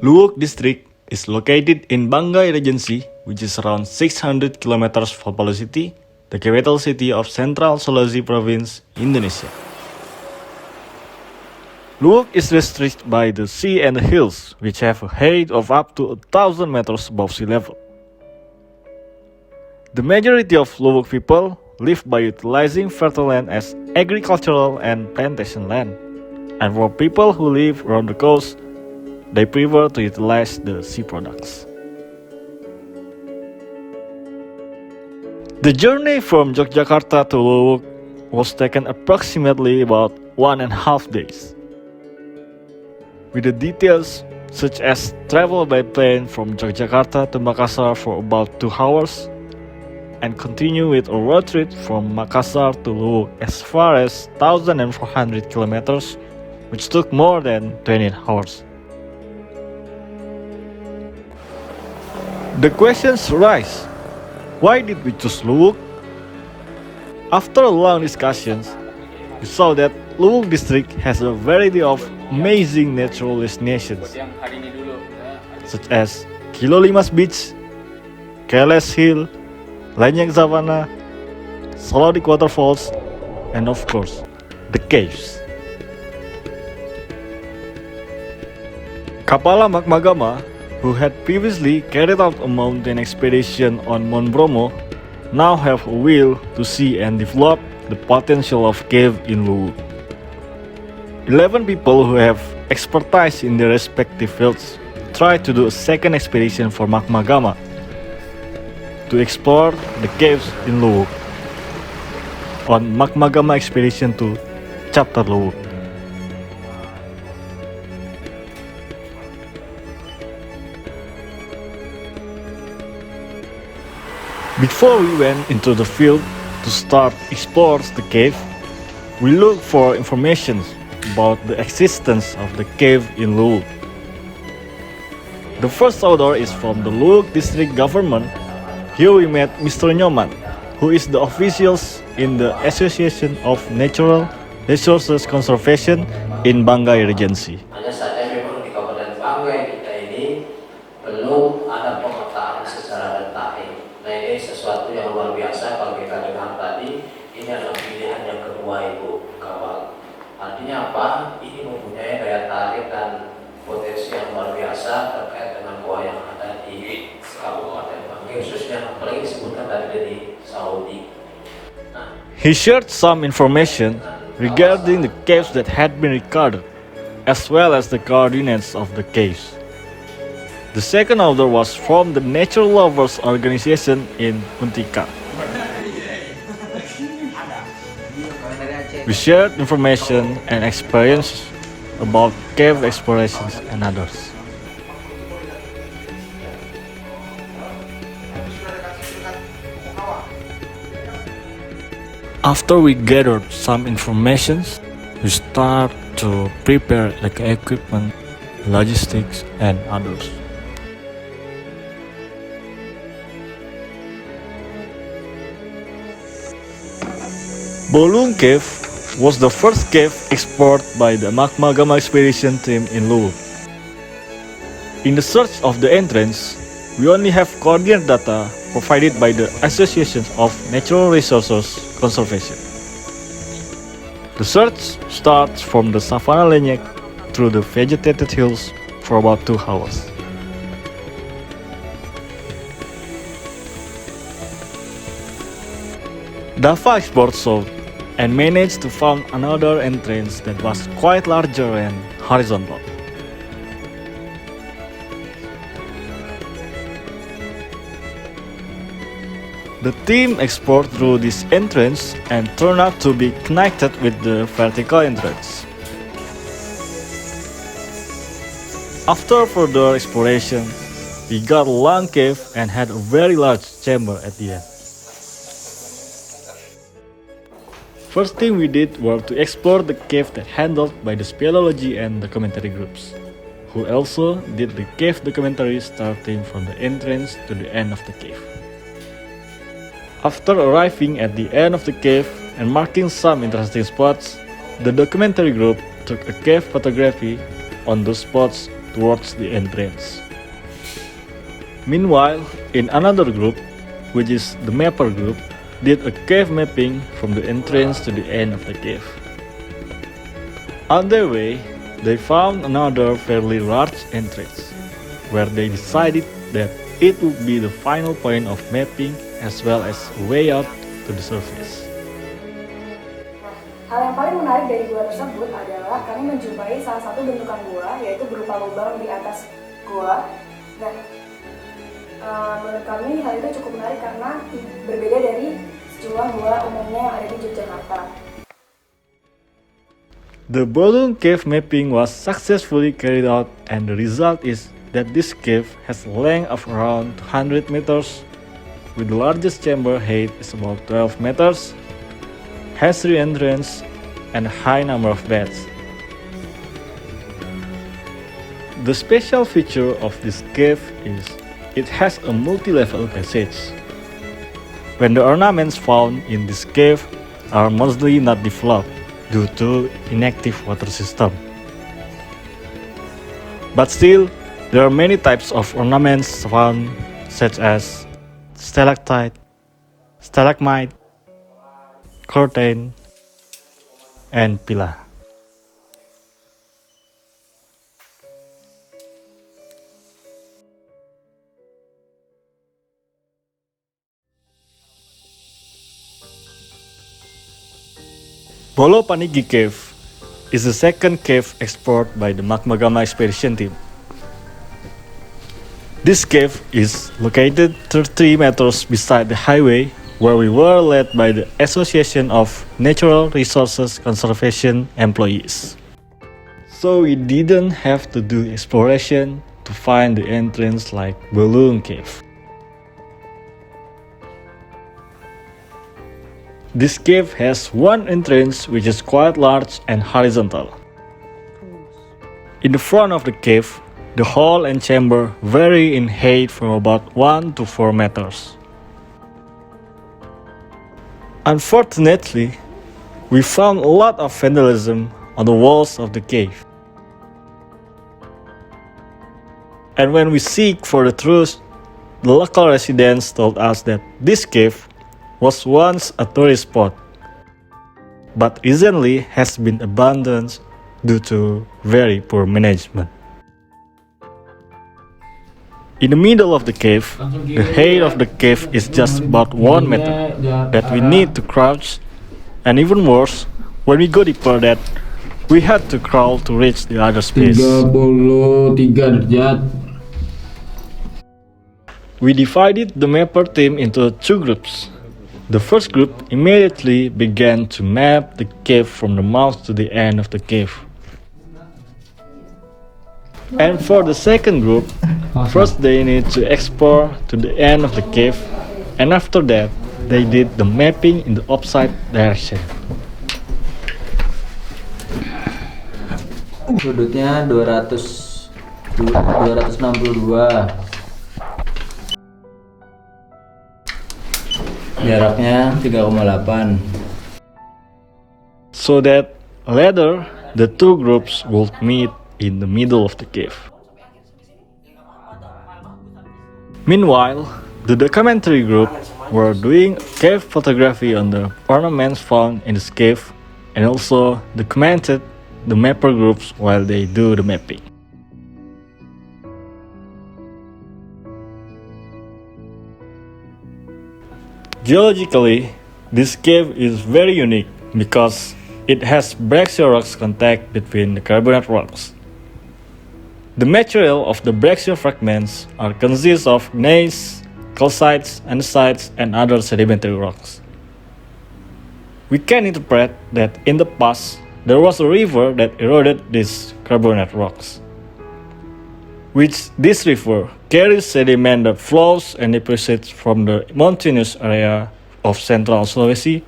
Luwuk district is located in Bangai Regency, which is around 600 kilometers from Palu City, the capital city of Central Sulawesi Province, Indonesia. Luwuk is restricted by the sea and the hills, which have a height of up to 1,000 meters above sea level. The majority of Luwuk people live by utilizing fertile land as agricultural and plantation land. And for people who live around the coast, they prefer to utilize the sea products. The journey from Yogyakarta to Luwuk was taken approximately about 1.5 days. With the details such as travel by plane from Yogyakarta to Makassar for about 2 hours, and continue with a road trip from Makassar to Luwuk as far as 1,400 kilometers, which took more than 20 hours. The questions arise: why did we choose Luwuk? After long discussions, we saw that Luwuk district has a variety of amazing natural destinations, such as Kilo Limas Beach, Keles Hill, Lanyang Savannah, Solodik Waterfalls, and of course, the caves. Kepala Magmagama, who had previously carried out a mountain expedition on Mount Bromo, now have a will to see and develop the potential of cave in Luwuk. 11 people who have expertise in their respective fields tried to do a second expedition for Magmagama to explore the caves in Luwuk on Magmagama Expedition to Chapter Luwuk. Before we went into the field to start explore the cave, we looked for information about the existence of the cave in Luwuk. The first order is from the Luwuk district government. Here we met Mr. Nyoman, who is the officials in the Association of Natural Resources Conservation in Bangai Regency. Hanya saja memang di Kabupaten Bangai kita ini belum ada pemetaan secara detail. Nah, ini sesuatu yang luar biasa kalau kita dengar tadi. Ini adalah pilihan yang kedua Ibu Kawal. Artinya apa? Ini mempunyai daya tarik dan potensi yang luar biasa terkait dengan gua yang ada di Kabupaten Bangai, khususnya apalagi disebutkan dari Saudi. He shared some information regarding the caves that had been recorded, as well as the coordinates of the caves. The second order was from the Nature Lovers Organization in Untika. We shared information and experience about cave explorations and others. After we gathered some information, we start to prepare like equipment, logistics, and others. Belum Cave was the first cave explored by the Magmagama expedition team in Luwuk. In the search of the entrance, we only have coordinate data provided by the Association of Natural Resources Conservation. The search starts from the Savannah Lanyek through the vegetated hills for about 2 hours. Dava explored south and managed to find another entrance that was quite larger and horizontal. The team explored through this entrance and turned out to be connected with the vertical entrance. After further exploration, we got a long cave and had a very large chamber at the end. First thing we did was to explore the cave that handled by the speleology and documentary groups, who also did the cave documentary starting from the entrance to the end of the cave. After arriving at the end of the cave and marking some interesting spots, the documentary group took a cave photography on those spots towards the entrance. Meanwhile, in another group, which is the mapper group, did a cave mapping from the entrance to the end of the cave. On their way, they found another fairly large entrance, where they decided that it would be the final point of mapping as well as a way out to the surface. Hal yang paling menarik dari gua tersebut adalah kami menjumpai salah satu bentukan gua, yaitu berupa lubang di atas gua. Dan menurut kami hal itu cukup menarik karena berbeda dari sejumlah gua umumnya yang ada di Yogyakarta. The balloon cave mapping was successfully carried out, and the result is that this cave has a length of around 200 meters, with the largest chamber height is about 12 meters, has 3 entrances, and a high number of beds. The special feature of this cave is it has a multi-level passage. When the ornaments found in this cave are mostly not developed due to inactive water system. But still, there are many types of ornaments found, such as stalactite, stalagmite, curtain, and pillar. Bolo Panigi Cave is the second cave explored by the Magmagama expedition team. This cave is located 30 meters beside the highway, where we were led by the Association of Natural Resources Conservation employees. So we didn't have to do exploration to find the entrance like Balloon Cave. This cave has one entrance which is quite large and horizontal. In the front of the cave, the hall and chamber vary in height from about 1 to 4 meters. Unfortunately, we found a lot of vandalism on the walls of the cave. And when we seek for the truth, the local residents told us that this cave was once a tourist spot, but recently has been abandoned due to very poor management. In the middle of the cave, the height of the cave is just about 1 meter, that we need to crouch, and even worse, when we go deeper that, we had to crawl to reach the other space. 33 derajat. We divided the mapper team into 2 groups. The first group immediately began to map the cave from the mouth to the end of the cave. And for the second group, first they need to explore to the end of the cave, and after that, they did the mapping in the opposite direction. Sudutnya 262. Jaraknya 3,8. So that later, the 2 groups would meet in the middle of the cave. Meanwhile, the documentary group were doing cave photography on the ornaments found in this cave, and also documented the mapper groups while they do the mapping. Geologically, this cave is very unique because it has brachio rocks contact between the carbonate rocks. The material of the brachio fragments are consist of gneiss, calcites, andesites, and other sedimentary rocks. We can interpret that in the past, there was a river that eroded these carbonate rocks, which this river carries sediment that flows and deposits from the mountainous area of central Sulawesi,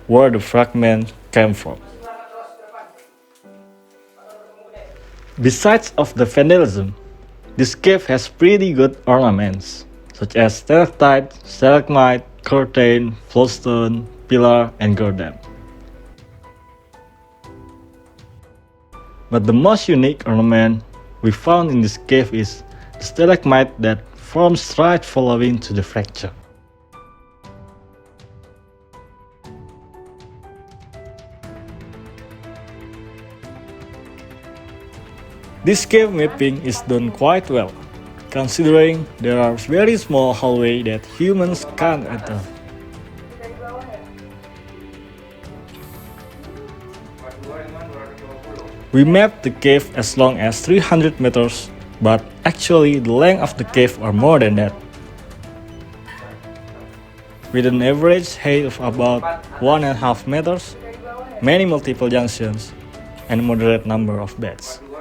where the fragments came from. Besides of the vandalism, this cave has pretty good ornaments, such as stalactite, stalagmite, curtain, flowstone, pillar, and gordon. But the most unique ornament we found in this cave is the stalagmite that forms right following to the fracture. This cave mapping is done quite well, considering there are very small hallway that humans can't enter. Dari bawah ya? We mapped the cave as long as 300 meters, but actually the length of the cave are more than that. With an average height of about 1.5 meters, Dari bawah ya? many multiple junctions, and a moderate number of beds. Iya.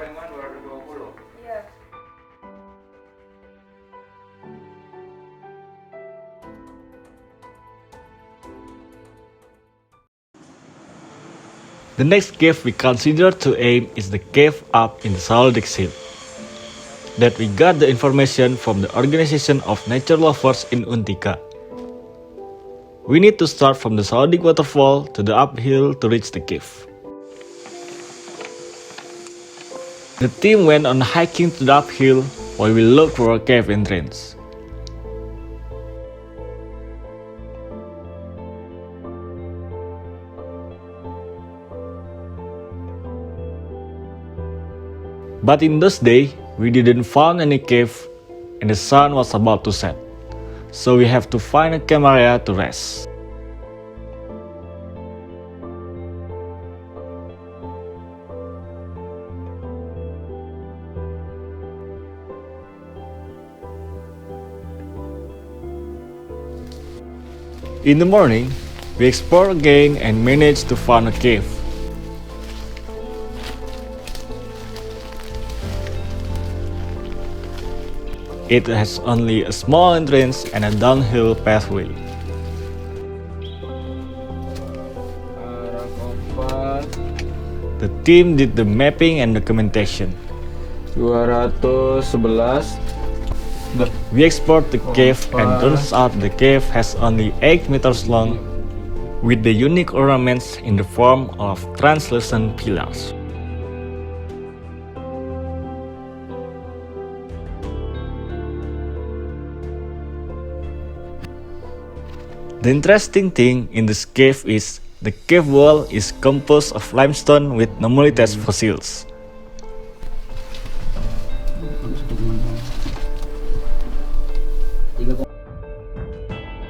The next cave we consider to aim is the cave up in the Saldic Hill. That we got the information from the Organization of Nature Lovers in Untika. We need to start from the Saldic waterfall to the uphill to reach the cave. The team went on hiking to the uphill while we looked for a cave entrance. But in those days, we didn't find any cave and the sun was about to set. So we have to find a camp area to rest. In the morning, we explored again and managed to find a cave. It has only a small entrance and a downhill pathway. Arah kompas The team did the mapping and documentation. 211. We explored the cave and turns out the cave has only 8 meters long with the unique ornaments in the form of translucent pillars. The interesting thing in this cave is the cave wall is composed of limestone with Nomolites fossils.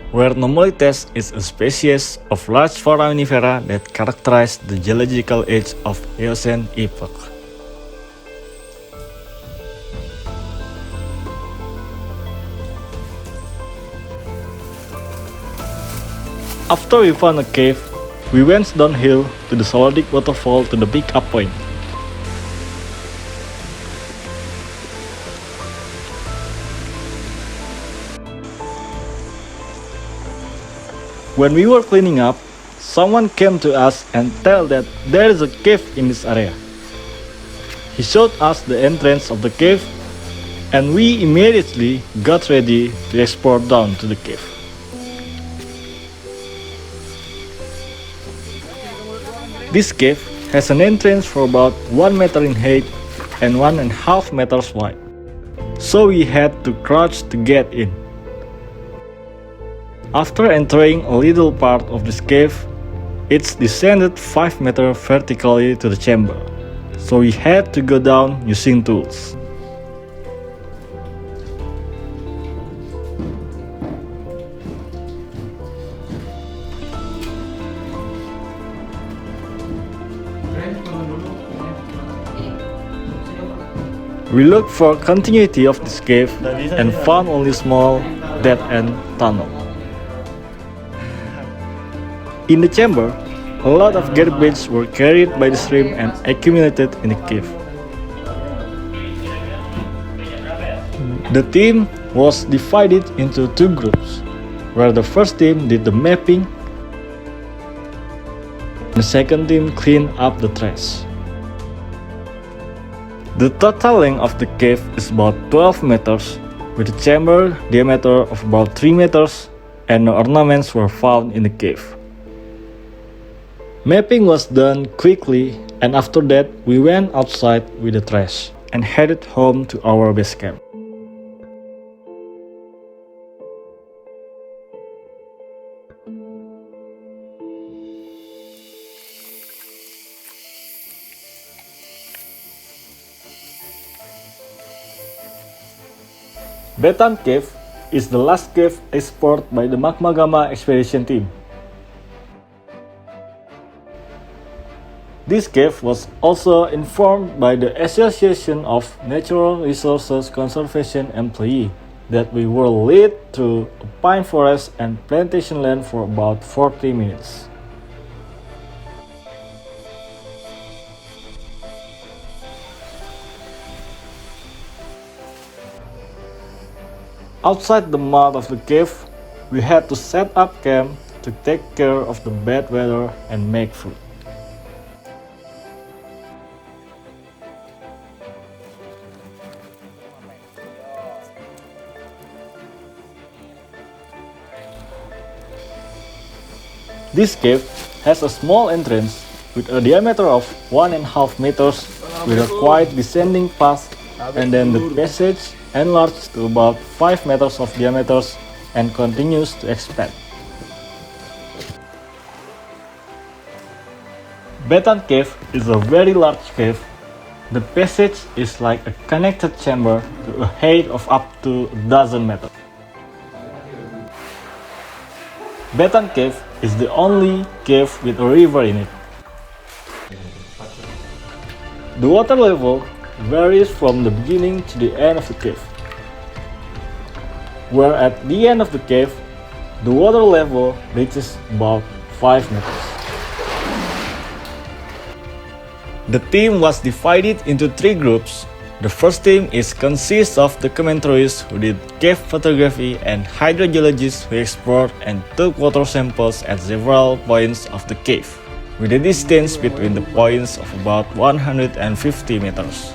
Where Nomolites is a species of large foraminifera that characterize the geological age of Eocene epoch. After we found a cave, we went downhill to the Saldic waterfall to the pickup point. When we were cleaning up, someone came to us and told that there is a cave in this area. He showed us the entrance of the cave, and we immediately got ready to explore down to the cave. This cave has an entrance for about 1 meter in height and 1.5 meters wide, so we had to crouch to get in. After entering a little part of this cave, it's descended 5 meters vertically to the chamber, so we had to go down using tools. We looked for continuity of this cave and found only small dead-end tunnel. In the chamber, a lot of garbage were carried by the stream and accumulated in the cave. The team was divided into two groups, where the first team did the mapping, and the second team cleaned up the trash. The total length of the cave is about 12 meters, with a chamber diameter of about 3 meters, and no ornaments were found in the cave. Mapping was done quickly, and after that we went outside with the trash, and headed home to our base camp. Betan Cave is the last cave explored by the Magmagama expedition team. This cave was also informed by the Association of Natural Resources Conservation employee that we were led through a pine forest and plantation land for about 40 minutes. Outside the mouth of the cave, we had to set up camp to take care of the bad weather and make food. This cave has a small entrance with a diameter of 1.5 meters with a quiet descending path, and then the passage enlarged to about 5 meters of diameter and continues to expand. Betan Cave is a very large cave. The passage is like a connected chamber to a height of up to 12 meters. Betan Cave is the only cave with a river in it. The water level varies from the beginning to the end of the cave, where at the end of the cave, the water level reaches about 5 meters. The team was divided into 3 groups. The first team consists of documentaries who did cave photography and hydrogeologists who explored and took water samples at several points of the cave, with a distance between the points of about 150 meters.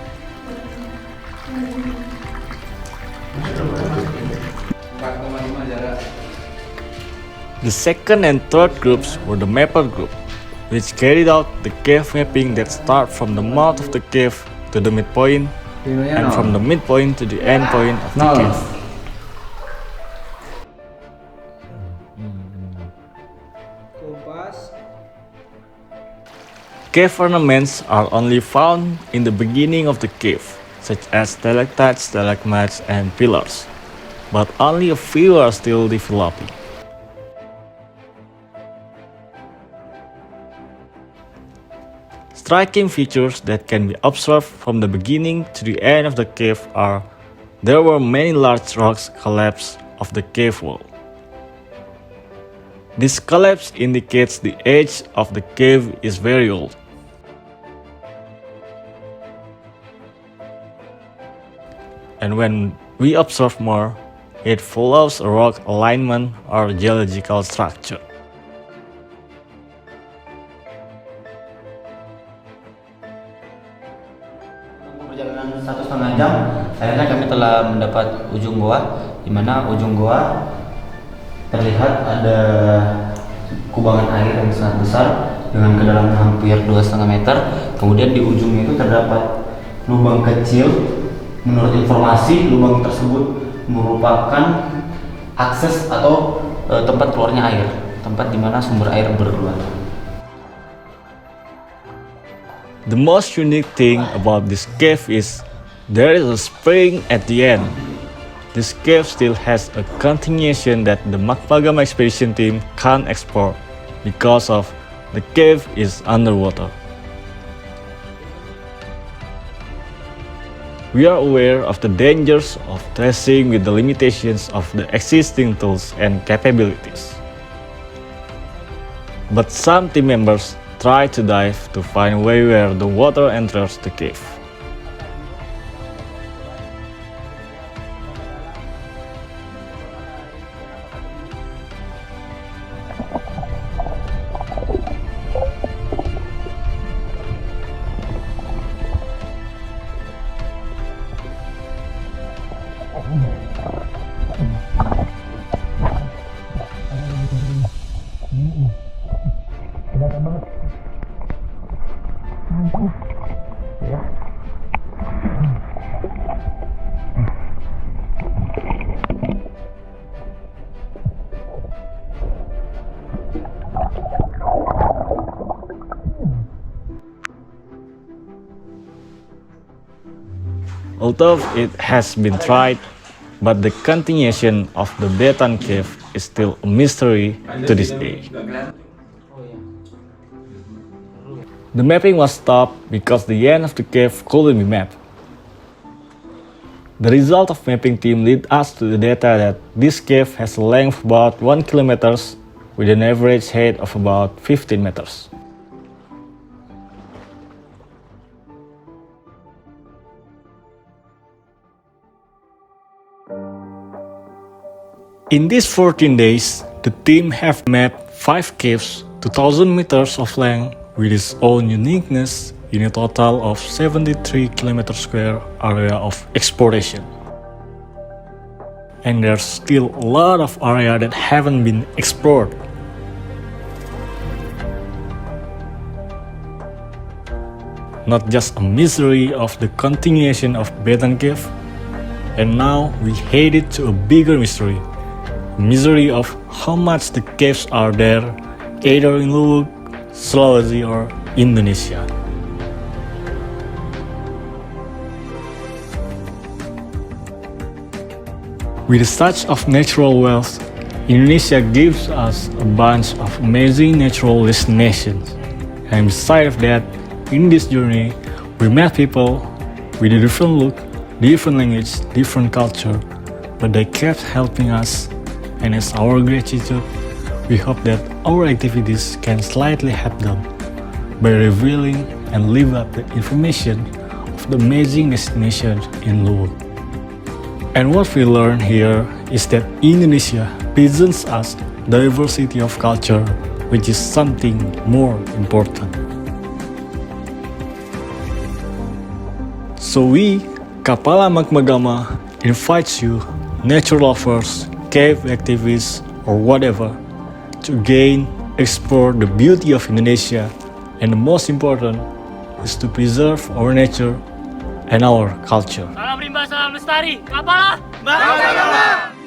The second and third groups were the mapper group, which carried out the cave mapping that started from the mouth of the cave to the midpoint, and from the midpoint to the end point of the cave. Cave ornaments are only found in the beginning of the cave, such as stalactites, stalagmites, and pillars, but only a few are still developing. Striking features that can be observed from the beginning to the end of the cave are there were many large rocks collapse of the cave wall. This collapse indicates the age of the cave is very old. And when we observe more, it follows a rock alignment or geological structure. Perjalanan 1,5 jam, akhirnya kami telah mendapat ujung goa, di mana ujung goa terlihat ada kubangan air yang sangat besar dengan kedalaman hampir 2,5 meter. Kemudian di ujungnya itu terdapat lubang kecil. Menurut informasi, lubang tersebut merupakan akses atau tempat keluarnya air, tempat di mana sumber air berkeluar. The most unique thing about this cave is there is a spring at the end. This cave still has a continuation that the Magmagama expedition team can't explore because of the cave is underwater. We are aware of the dangers of tracing with the limitations of the existing tools and capabilities. But some team members try to dive to find a way where the water enters the cave. Although it has been tried, but the continuation of the Betan Cave is still a mystery to this day. The mapping was stopped because the end of the cave couldn't be mapped. The result of mapping team led us to the data that this cave has a length of about 1 km with an average height of about 15 meters. In these 14 days, the team have mapped 5 caves, 2,000 meters of length, with its own uniqueness in a total of 73 km square area of exploration. And there's still a lot of area that haven't been explored. Not just a mystery of the continuation of Betan Cave, and now we headed to a bigger mystery. Misery of how much the caves are there, either in Luwuk, Sulawesi, or Indonesia. With such of natural wealth, Indonesia gives us a bunch of amazing natural destinations. And besides that, in this journey, we met people with a different look, different language, different culture, but they kept helping us. And as our gratitude, we hope that our activities can slightly help them by revealing and live up the information of the amazing destinations in Luwuk. And what we learn here is that Indonesia presents us diversity of culture, which is something more important. So we, Kepala Magmagama, invites you, nature lovers, cave activists, or whatever, to again explore the beauty of Indonesia, and the most important is to preserve our nature and our culture. Salam rimba, salam lestari. Kepala Magmagama.